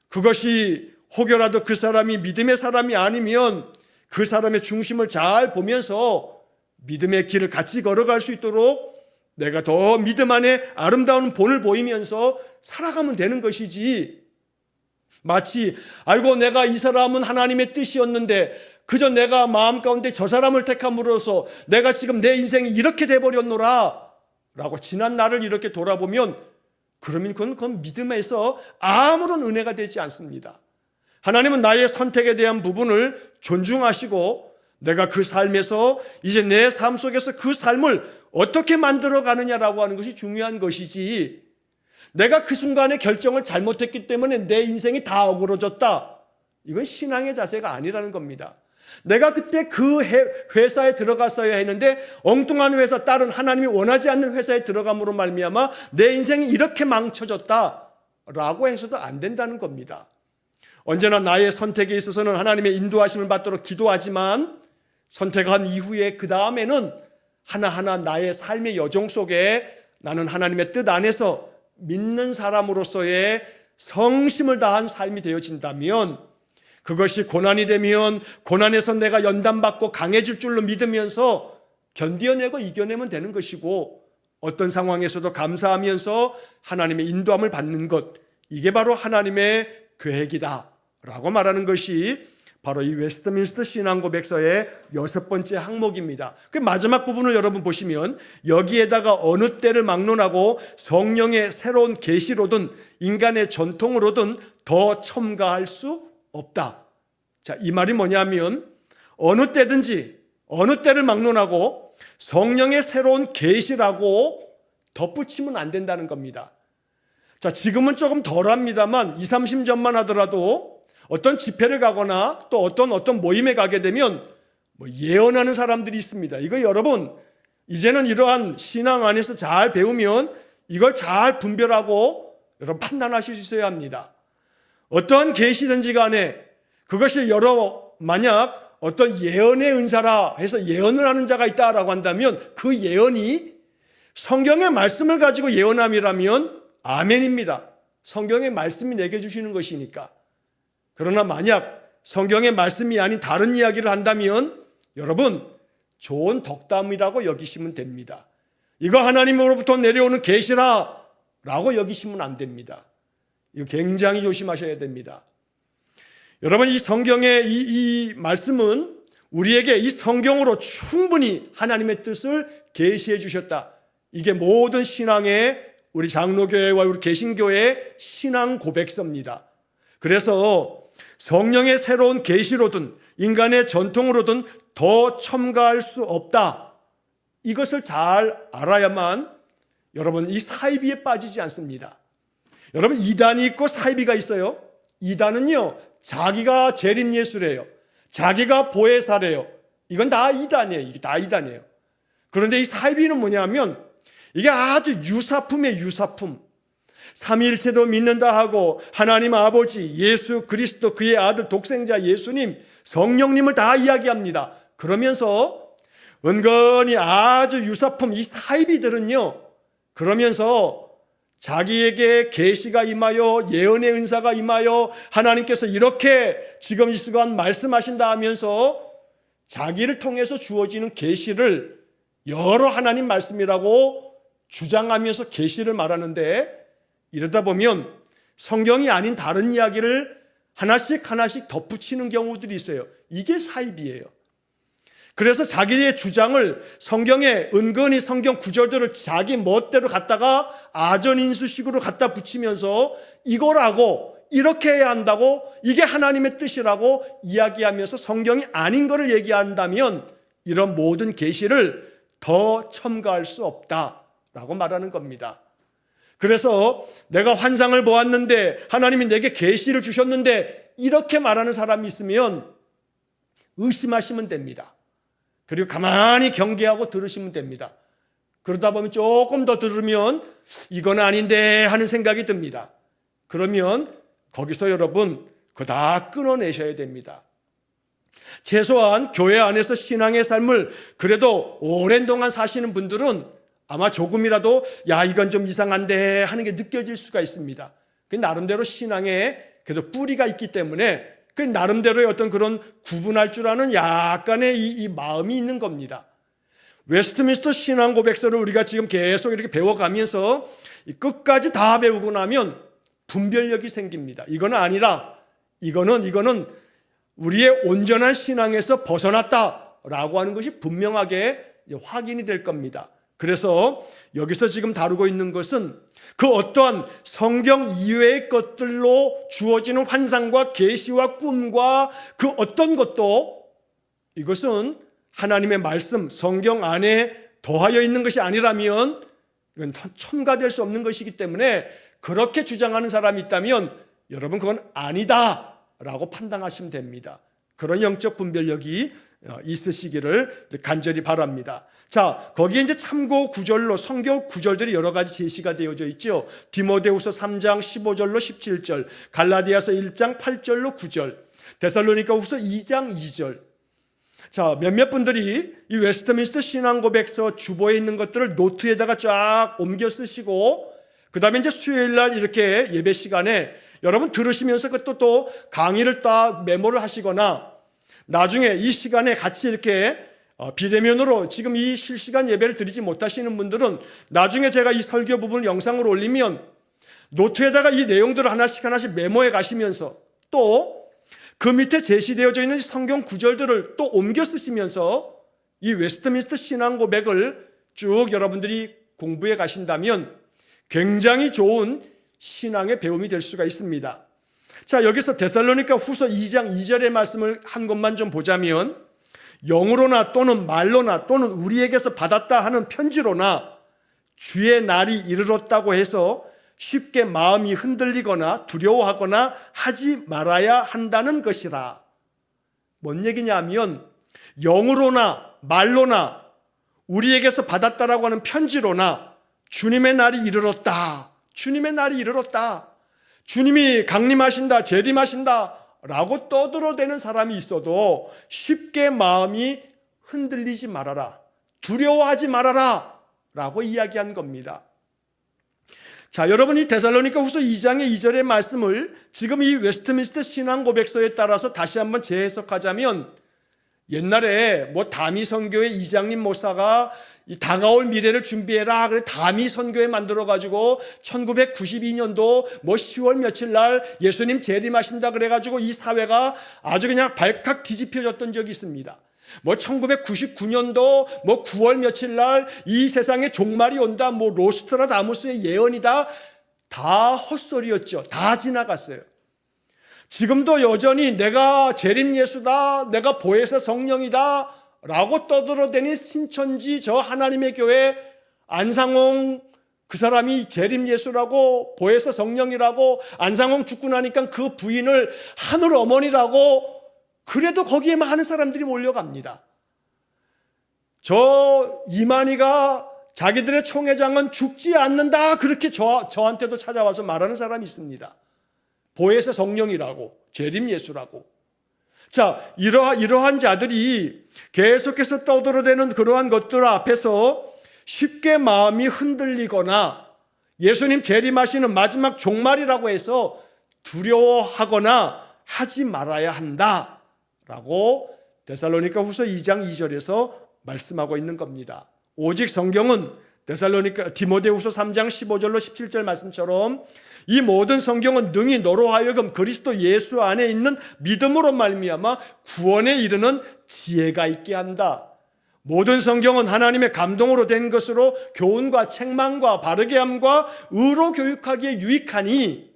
Speaker 1: 그것이 혹여라도 그 사람이 믿음의 사람이 아니면 그 사람의 중심을 잘 보면서 믿음의 길을 같이 걸어갈 수 있도록 내가 더 믿음 안에 아름다운 본을 보이면서 살아가면 되는 것이지, 마치 아이고 내가 이 사람은 하나님의 뜻이었는데 그저 내가 마음 가운데 저 사람을 택함으로써 내가 지금 내 인생이 이렇게 돼버렸노라 라고 지난 날을 이렇게 돌아보면 그러면 그건 믿음에서 아무런 은혜가 되지 않습니다. 하나님은 나의 선택에 대한 부분을 존중하시고 내가 그 삶에서 이제 내 삶 속에서 그 삶을 어떻게 만들어 가느냐라고 하는 것이 중요한 것이지, 내가 그 순간에 결정을 잘못했기 때문에 내 인생이 다 어그러졌다, 이건 신앙의 자세가 아니라는 겁니다. 내가 그때 그 회사에 들어갔어야 했는데 엉뚱한 회사, 다른 하나님이 원하지 않는 회사에 들어감으로 말미암아 내 인생이 이렇게 망쳐졌다라고 해서도 안 된다는 겁니다. 언제나 나의 선택에 있어서는 하나님의 인도하심을 받도록 기도하지만, 선택한 이후에 그 다음에는 하나하나 나의 삶의 여정 속에 나는 하나님의 뜻 안에서 믿는 사람으로서의 성심을 다한 삶이 되어진다면, 그것이 고난이 되면 고난에서 내가 연단받고 강해질 줄로 믿으면서 견뎌내고 이겨내면 되는 것이고, 어떤 상황에서도 감사하면서 하나님의 인도함을 받는 것, 이게 바로 하나님의 계획이다 라고 말하는 것이 바로 이 웨스트민스터 신앙고백서의 6번째 항목입니다. 그 마지막 부분을 여러분 보시면, 여기에다가 어느 때를 막론하고 성령의 새로운 계시로든 인간의 전통으로든 더 첨가할 수 없다. 자, 이 말이 뭐냐면, 어느 때든지 어느 때를 막론하고 성령의 새로운 계시라고 덧붙이면 안 된다는 겁니다. 자, 지금은 조금 덜합니다만 20, 30년만 하더라도 어떤 집회를 가거나 또 어떤 모임에 가게 되면 예언하는 사람들이 있습니다. 이거 여러분, 이제는 이러한 신앙 안에서 잘 배우면 이걸 잘 분별하고 여러분 판단하실 수 있어야 합니다. 어떠한 계시든지 간에 그것이 만약 어떤 예언의 은사라 해서 예언을 하는 자가 있다라고 한다면, 그 예언이 성경의 말씀을 가지고 예언함이라면 아멘입니다. 성경의 말씀이 내게 주시는 것이니까. 그러나 만약 성경의 말씀이 아닌 다른 이야기를 한다면 여러분, 좋은 덕담이라고 여기시면 됩니다. 이거 하나님으로부터 내려오는 계시라 라고 여기시면 안 됩니다. 이거 굉장히 조심하셔야 됩니다. 여러분, 이 성경의 이 말씀은 우리에게 이 성경으로 충분히 하나님의 뜻을 계시해 주셨다. 이게 모든 신앙의, 우리 장로교회와 우리 개신교회의 신앙 고백서입니다. 그래서 성령의 새로운 계시로든 인간의 전통으로든 더 첨가할 수 없다. 이것을 잘 알아야만 여러분 이 사이비에 빠지지 않습니다. 여러분, 이단이 있고 사이비가 있어요. 이단은요, 자기가 재림예수래요. 자기가 보혜사래요. 이건 다 이단이에요. 이게 다 이단이에요. 그런데 이 사이비는 뭐냐면, 이게 아주 유사품이에요. 유사품. 삼위일체도 믿는다 하고 하나님 아버지, 예수 그리스도, 그의 아들 독생자 예수님, 성령님을 다 이야기합니다. 그러면서 은근히 아주 유사품, 이 사이비들은요, 그러면서 자기에게 계시가 임하여 예언의 은사가 임하여 하나님께서 이렇게 지금 이 시간 말씀하신다 하면서 자기를 통해서 주어지는 계시를 여러 하나님 말씀이라고 주장하면서 계시를 말하는데, 이러다 보면 성경이 아닌 다른 이야기를 하나씩 덧붙이는 경우들이 있어요. 이게 사이비예요. 그래서 자기의 주장을 성경에 은근히 성경 구절들을 자기 멋대로 갖다가 아전인수식으로 갖다 붙이면서 이거라고, 이렇게 해야 한다고, 이게 하나님의 뜻이라고 이야기하면서 성경이 아닌 것을 얘기한다면 이런 모든 계시를 더 첨가할 수 없다라고 말하는 겁니다. 그래서 내가 환상을 보았는데 하나님이 내게 계시를 주셨는데 이렇게 말하는 사람이 있으면 의심하시면 됩니다. 그리고 가만히 경계하고 들으시면 됩니다. 그러다 보면 조금 더 들으면 이건 아닌데 하는 생각이 듭니다. 그러면 거기서 여러분 그거 다 끊어내셔야 됩니다. 최소한 교회 안에서 신앙의 삶을 그래도 오랜 동안 사시는 분들은 아마 조금이라도 야, 이건 좀 이상한데 하는 게 느껴질 수가 있습니다. 그 나름대로 신앙에 그래도 뿌리가 있기 때문에 그 나름대로의 어떤 그런 구분할 줄 아는 약간의 이 마음이 있는 겁니다. 웨스트민스터 신앙 고백서를 우리가 지금 계속 이렇게 배워가면서 끝까지 다 배우고 나면 분별력이 생깁니다. 이거는 아니라 이거는 우리의 온전한 신앙에서 벗어났다라고 하는 것이 분명하게 확인이 될 겁니다. 그래서 여기서 지금 다루고 있는 것은 그 어떠한 성경 이외의 것들로 주어지는 환상과 계시와 꿈과 그 어떤 것도 이것은 하나님의 말씀, 성경 안에 더하여 있는 것이 아니라면 이건 첨가될 수 없는 것이기 때문에 그렇게 주장하는 사람이 있다면 여러분 그건 아니다라고 판단하시면 됩니다. 그런 영적 분별력이 있으시기를 간절히 바랍니다. 자, 거기에 이제 참고 구절로 성경 구절들이 여러 가지 제시가 되어져 있죠. 디모데후서 3장 15절로 17절, 갈라디아서 1장 8절로 9절, 데살로니가후서 2장 2절. 자, 몇몇 분들이 이 웨스트민스터 신앙고백서 주보에 있는 것들을 노트에다가 쫙 옮겨 쓰시고 그 다음에 이제 수요일 날 이렇게 예배 시간에 여러분 들으시면서 그것도 또 강의를 딱 메모를 하시거나 나중에 이 시간에 같이 이렇게 비대면으로 지금 이 실시간 예배를 드리지 못하시는 분들은 나중에 제가 이 설교 부분을 영상으로 올리면 노트에다가 이 내용들을 하나씩 메모해 가시면서 또 그 밑에 제시되어져 있는 성경 구절들을 또 옮겨 쓰시면서 이 웨스트민스터 신앙 고백을 쭉 여러분들이 공부해 가신다면 굉장히 좋은 신앙의 배움이 될 수가 있습니다. 자, 여기서 데살로니가 후서 2장 2절의 말씀을 한 것만 좀 보자면 영으로나 또는 말로나 또는 우리에게서 받았다 하는 편지로나 주의 날이 이르렀다고 해서 쉽게 마음이 흔들리거나 두려워하거나 하지 말아야 한다는 것이라. 뭔 얘기냐면 영으로나 말로나 우리에게서 받았다라고 하는 편지로나 주님의 날이 이르렀다. 주님의 날이 이르렀다. 주님이 강림하신다, 재림하신다 라고 떠들어대는 사람이 있어도 쉽게 마음이 흔들리지 말아라, 두려워하지 말아라 라고 이야기한 겁니다. 자, 여러분이 데살로니가 후서 2장의 2절의 말씀을 지금 이 웨스트민스터 신앙 고백서에 따라서 다시 한번 재해석하자면 옛날에 뭐 다미 선교회 이장님 목사가 이 다가올 미래를 준비해라 그래 다미 선교회 만들어 가지고 1992년도 뭐 10월 며칠 날 예수님 재림하신다 그래 가지고 이 사회가 아주 그냥 발칵 뒤집혀졌던 적이 있습니다. 뭐 1999년도 뭐 9월 며칠 날 이 세상에 종말이 온다, 뭐 로스트라다무스의 예언이다, 다 헛소리였죠. 다 지나갔어요. 지금도 여전히 내가 재림 예수다, 내가 보혜사 성령이다 라고 떠들어대는 신천지 저 하나님의 교회 안상홍 그 사람이 재림 예수라고 보혜사 성령이라고 안상홍 죽고 나니까 그 부인을 하늘 어머니라고 그래도 거기에 많은 사람들이 몰려갑니다. 저 이만희가 자기들의 총회장은 죽지 않는다 그렇게 저한테도 찾아와서 말하는 사람이 있습니다. 보혜사 성령이라고, 재림 예수라고. 자, 이러한 자들이 계속해서 떠들어대는 그러한 것들 앞에서 쉽게 마음이 흔들리거나 예수님 재림하시는 마지막 종말이라고 해서 두려워하거나 하지 말아야 한다 라고 데살로니가 후서 2장 2절에서 말씀하고 있는 겁니다. 오직 성경은 디모데후서 3장 15절로 17절 말씀처럼 이 모든 성경은 능히 너로 하여금 그리스도 예수 안에 있는 믿음으로 말미암아 구원에 이르는 지혜가 있게 한다. 모든 성경은 하나님의 감동으로 된 것으로 교훈과 책망과 바르게 함과 의로 교육하기에 유익하니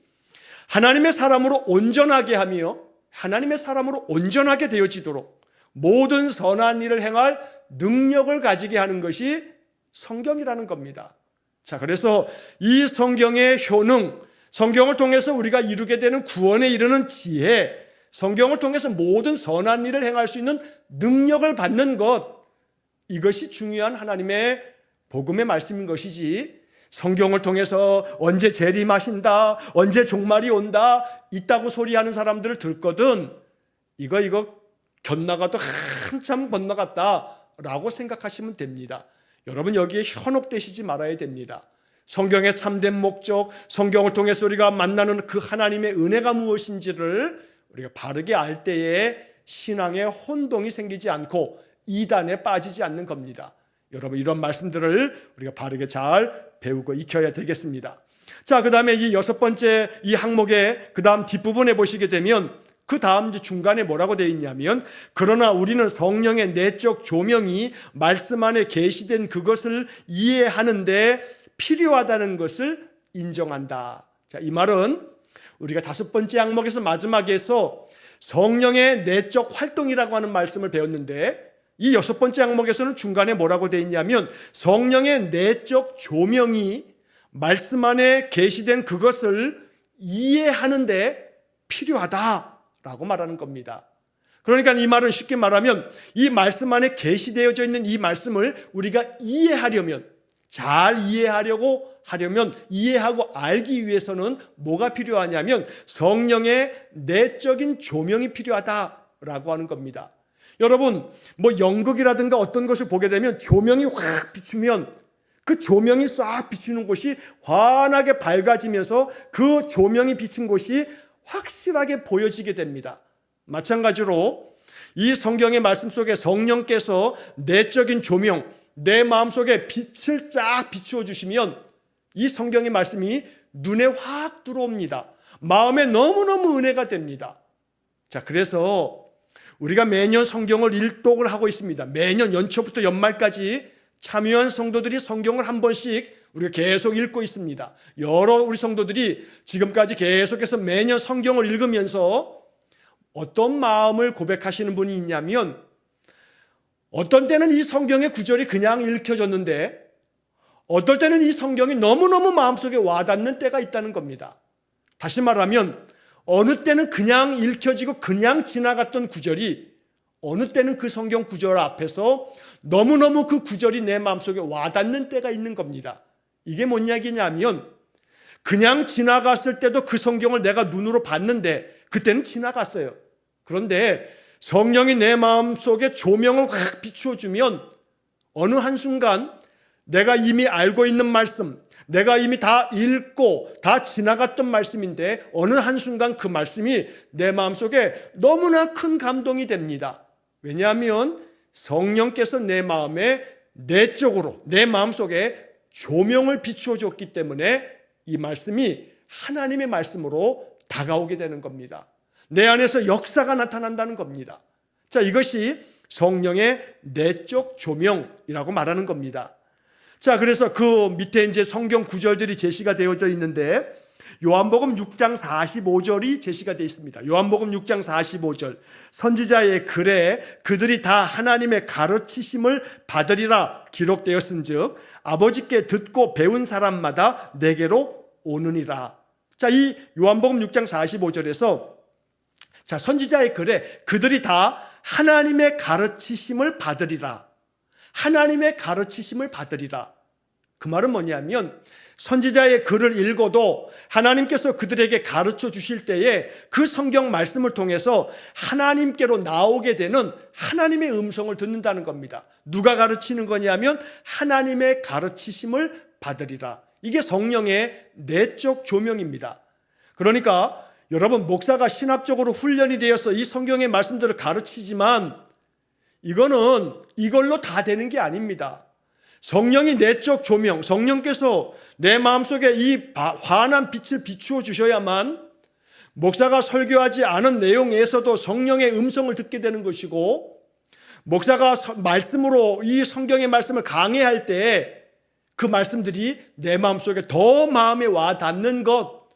Speaker 1: 하나님의 사람으로 온전하게 하며 하나님의 사람으로 온전하게 되어지도록 모든 선한 일을 행할 능력을 가지게 하는 것이 성경이라는 겁니다. 자, 그래서 이 성경의 효능, 성경을 통해서 우리가 이루게 되는 구원에 이르는 지혜, 성경을 통해서 모든 선한 일을 행할 수 있는 능력을 받는 것, 이것이 중요한 하나님의 복음의 말씀인 것이지 성경을 통해서 언제 재림하신다, 언제 종말이 온다 있다고 소리하는 사람들을 듣거든 이거 건너가도 한참 건너갔다라고 생각하시면 됩니다. 여러분 여기에 현혹되시지 말아야 됩니다. 성경의 참된 목적, 성경을 통해서 우리가 만나는 그 하나님의 은혜가 무엇인지를 우리가 바르게 알 때에 신앙의 혼동이 생기지 않고 이단에 빠지지 않는 겁니다. 여러분 이런 말씀들을 우리가 바르게 잘 배우고 익혀야 되겠습니다. 자, 그 다음에 이 6번째 이 항목의 그 다음 뒷부분에 보시게 되면 그 다음 이제 중간에 뭐라고 되어 있냐면 그러나 우리는 성령의 내적 조명이 말씀 안에 계시된 그것을 이해하는데 필요하다는 것을 인정한다. 자, 이 말은 우리가 5번째 항목에서 마지막에서 성령의 내적 활동이라고 하는 말씀을 배웠는데 이 6번째 항목에서는 중간에 뭐라고 되어 있냐면 성령의 내적 조명이 말씀 안에 계시된 그것을 이해하는데 필요하다라고 말하는 겁니다. 그러니까 이 말은 쉽게 말하면 이 말씀 안에 계시되어져 있는 이 말씀을 우리가 이해하려면, 잘 하려면 이해하고 알기 위해서는 뭐가 필요하냐면 성령의 내적인 조명이 필요하다라고 하는 겁니다. 여러분, 뭐 연극이라든가 어떤 것을 보게 되면 조명이 확 비추면 그 조명이 싹 비추는 곳이 환하게 밝아지면서 그 조명이 비친 곳이 확실하게 보여지게 됩니다. 마찬가지로 이 성경의 말씀 속에 성령께서 내적인 조명, 내 마음속에 빛을 쫙 비추어 주시면 이 성경의 말씀이 눈에 확 들어옵니다. 마음에 너무너무 은혜가 됩니다. 자, 그래서 우리가 매년 성경을 일독을 하고 있습니다. 매년 연초부터 연말까지 참여한 성도들이 성경을 한 번씩 우리가 계속 읽고 있습니다. 여러 우리 성도들이 지금까지 계속해서 매년 성경을 읽으면서 어떤 마음을 고백하시는 분이 있냐면 어떤 때는 이 성경의 구절이 그냥 읽혀졌는데 어떨 때는 이 성경이 너무너무 마음속에 와닿는 때가 있다는 겁니다. 다시 말하면 어느 때는 그냥 읽혀지고 그냥 지나갔던 구절이 어느 때는 그 성경 구절 앞에서 너무너무 그 구절이 내 마음속에 와닿는 때가 있는 겁니다. 이게 뭔 이야기냐면 그냥 지나갔을 때도 그 성경을 내가 눈으로 봤는데 그때는 지나갔어요. 그런데 성령이 내 마음속에 조명을 확 비추어주면 어느 한순간 내가 이미 알고 있는 말씀, 내가 이미 다 읽고 다 지나갔던 말씀인데 어느 한순간 그 말씀이 내 마음속에 너무나 큰 감동이 됩니다. 왜냐하면 성령께서 내 마음에 내적으로 내 마음속에 조명을 비추어 줬기 때문에 이 말씀이 하나님의 말씀으로 다가오게 되는 겁니다. 내 안에서 역사가 나타난다는 겁니다. 자, 이것이 성령의 내적 조명이라고 말하는 겁니다. 자, 그래서 그 밑에 이제 성경 구절들이 제시가 되어져 있는데 요한복음 6장 45절이 제시가 되어 있습니다. 요한복음 6장 45절. 선지자의 글에 그들이 다 하나님의 가르치심을 받으리라 기록되었은즉 아버지께 듣고 배운 사람마다 내게로 오느니라. 자, 이 요한복음 6장 45절에서 자, 선지자의 글에 그들이 다 하나님의 가르치심을 받으리라. 하나님의 가르치심을 받으리라. 그 말은 뭐냐면 선지자의 글을 읽어도 하나님께서 그들에게 가르쳐 주실 때에 그 성경 말씀을 통해서 하나님께로 나오게 되는 하나님의 음성을 듣는다는 겁니다. 누가 가르치는 거냐면 하나님의 가르치심을 받으리라. 이게 성령의 내적 조명입니다. 그러니까 여러분, 목사가 신학적으로 훈련이 되어서 이 성경의 말씀들을 가르치지만 이거는 이걸로 다 되는 게 아닙니다. 성령이 내적 조명, 성령께서 내 마음속에 이 환한 빛을 비추어 주셔야만 목사가 설교하지 않은 내용에서도 성령의 음성을 듣게 되는 것이고 목사가 말씀으로 이 성경의 말씀을 강해할 때 그 말씀들이 내 마음속에 더 마음에 와 닿는 것,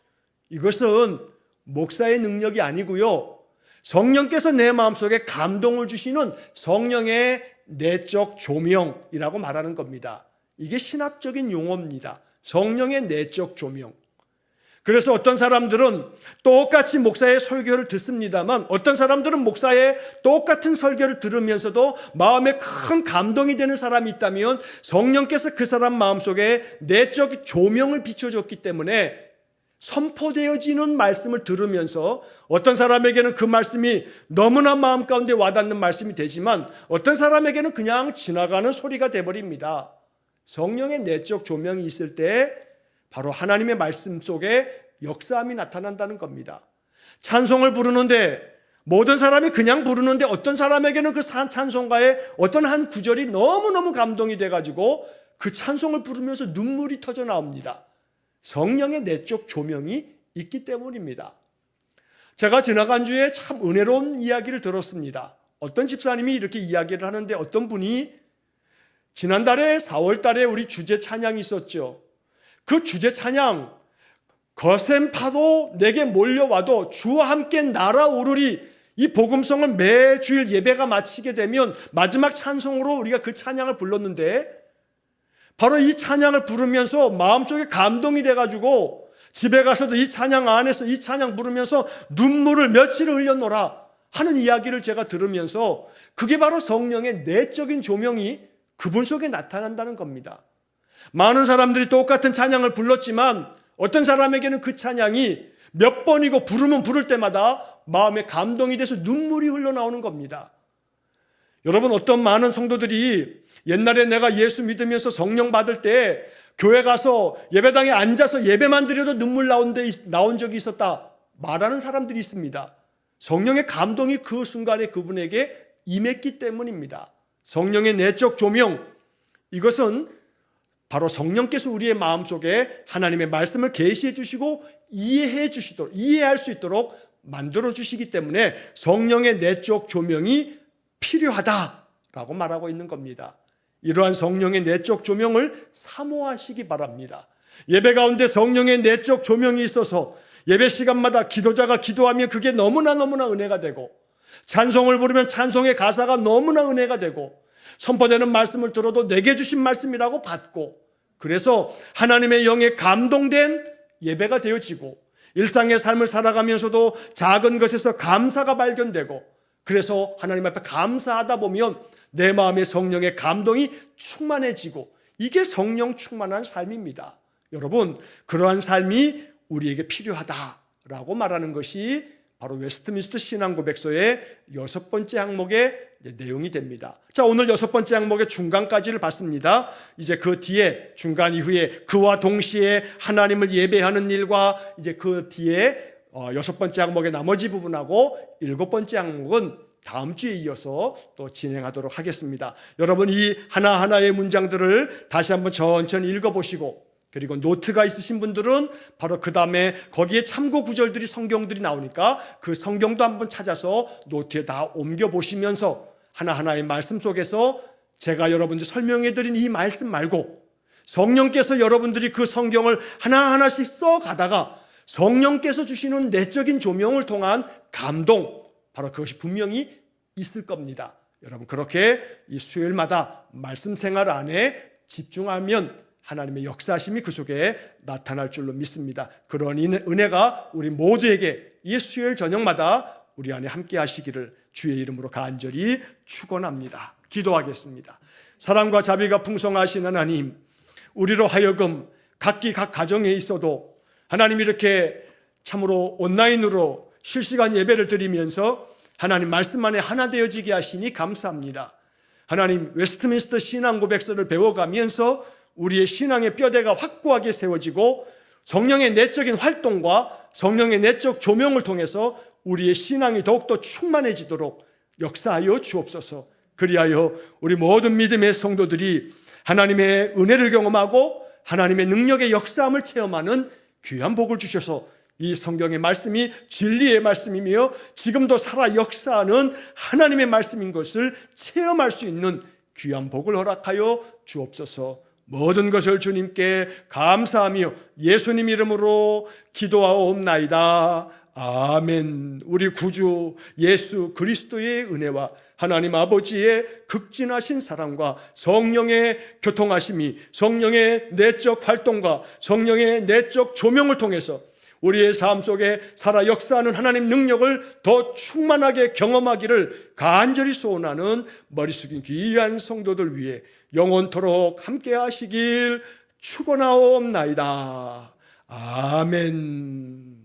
Speaker 1: 이것은 목사의 능력이 아니고요, 성령께서 내 마음속에 감동을 주시는 성령의 내적 조명이라고 말하는 겁니다. 이게 신학적인 용어입니다. 성령의 내적 조명. 그래서 어떤 사람들은 똑같이 목사의 설교를 듣습니다만 어떤 사람들은 목사의 똑같은 설교를 들으면서도 마음에 큰 감동이 되는 사람이 있다면 성령께서 그 사람 마음속에 내적 조명을 비춰줬기 때문에 선포되어지는 말씀을 들으면서 어떤 사람에게는 그 말씀이 너무나 마음 가운데 와닿는 말씀이 되지만 어떤 사람에게는 그냥 지나가는 소리가 돼버립니다. 성령의 내적 조명이 있을 때 바로 하나님의 말씀 속에 역사함이 나타난다는 겁니다. 찬송을 부르는데 모든 사람이 그냥 부르는데 어떤 사람에게는 그 찬송가의 어떤 한 구절이 너무너무 감동이 돼가지고 그 찬송을 부르면서 눈물이 터져 나옵니다. 성령의 내적 조명이 있기 때문입니다. 제가 지나간 주에 참 은혜로운 이야기를 들었습니다. 어떤 집사님이 이렇게 이야기를 하는데 어떤 분이 지난달에 4월 달에 우리 주제 찬양이 있었죠. 그 주제 찬양, 거센 파도 내게 몰려와도 주와 함께 날아오르리, 이 복음성을 매주일 예배가 마치게 되면 마지막 찬송으로 우리가 그 찬양을 불렀는데, 바로 이 찬양을 부르면서 마음속에 감동이 돼가지고 집에 가서도 이 찬양 안에서 이 찬양 부르면서 눈물을 며칠을 흘렸노라 하는 이야기를 제가 들으면서, 그게 바로 성령의 내적인 조명이 그분 속에 나타난다는 겁니다. 많은 사람들이 똑같은 찬양을 불렀지만 어떤 사람에게는 그 찬양이 몇 번이고 부르면 부를 때마다 마음에 감동이 돼서 눈물이 흘러나오는 겁니다. 여러분, 어떤 많은 성도들이 옛날에 내가 예수 믿으면서 성령 받을 때 교회 가서 예배당에 앉아서 예배만 드려도 눈물 나온 적이 있었다 말하는 사람들이 있습니다. 성령의 감동이 그 순간에 그분에게 임했기 때문입니다. 성령의 내적 조명, 이것은 바로 성령께서 우리의 마음속에 하나님의 말씀을 계시해 주시고 이해할 수 있도록 만들어 주시기 때문에 성령의 내적 조명이 필요하다라고 말하고 있는 겁니다. 이러한 성령의 내적 조명을 사모하시기 바랍니다. 예배 가운데 성령의 내적 조명이 있어서 예배 시간마다 기도자가 기도하면 그게 너무나 은혜가 되고, 찬송을 부르면 찬송의 가사가 너무나 은혜가 되고, 선포되는 말씀을 들어도 내게 주신 말씀이라고 받고, 그래서 하나님의 영에 감동된 예배가 되어지고, 일상의 삶을 살아가면서도 작은 것에서 감사가 발견되고, 그래서 하나님 앞에 감사하다 보면 내 마음에 성령의 감동이 충만해지고, 이게 성령 충만한 삶입니다. 여러분, 그러한 삶이 우리에게 필요하다라고 말하는 것이 바로 웨스트민스터 신앙고백서의 6번째 항목의 내용이 됩니다. 자, 오늘 6번째 항목의 중간까지를 봤습니다. 이제 그 뒤에 중간 이후에 그와 동시에 하나님을 예배하는 일과 이제 그 뒤에 6번째 항목의 나머지 부분하고 7번째 항목은 다음 주에 이어서 또 진행하도록 하겠습니다. 여러분, 이 하나하나의 문장들을 다시 한번 천천히 읽어보시고, 그리고 노트가 있으신 분들은 바로 그 다음에 거기에 참고 구절들이 성경들이 나오니까 그 성경도 한번 찾아서 노트에 다 옮겨보시면서 하나하나의 말씀 속에서 제가 여러분들 설명해드린 이 말씀 말고 성령께서 여러분들이 그 성경을 하나하나씩 써가다가 성령께서 주시는 내적인 조명을 통한 감동, 바로 그것이 분명히 있을 겁니다. 여러분, 그렇게 이 수요일마다 말씀 생활 안에 집중하면 하나님의 역사심이 그 속에 나타날 줄로 믿습니다. 그런 은혜가 우리 모두에게 이 수요일 저녁마다 우리 안에 함께 하시기를 주의 이름으로 간절히 축원합니다. 기도하겠습니다. 사랑과 자비가 풍성하신 하나님, 우리로 하여금 각기 각 가정에 있어도 하나님 이렇게 참으로 온라인으로 실시간 예배를 드리면서 하나님 말씀 안에 하나 되어지게 하시니 감사합니다. 하나님, 웨스트민스터 신앙고백서를 배워가면서 우리의 신앙의 뼈대가 확고하게 세워지고 성령의 내적인 활동과 성령의 내적 조명을 통해서 우리의 신앙이 더욱더 충만해지도록 역사하여 주옵소서. 그리하여 우리 모든 믿음의 성도들이 하나님의 은혜를 경험하고 하나님의 능력의 역사함을 체험하는 귀한 복을 주셔서 이 성경의 말씀이 진리의 말씀이며 지금도 살아 역사하는 하나님의 말씀인 것을 체험할 수 있는 귀한 복을 허락하여 주옵소서. 모든 것을 주님께 감사하며 예수님 이름으로 기도하옵나이다. 아멘. 우리 구주 예수 그리스도의 은혜와 하나님 아버지의 극진하신 사랑과 성령의 교통하심이, 성령의 내적 활동과 성령의 내적 조명을 통해서 우리의 삶 속에 살아 역사하는 하나님 능력을 더 충만하게 경험하기를 간절히 소원하는 머리 숙인 귀한 성도들 위해 영원토록 함께 하시길 축원하옵나이다. 아멘.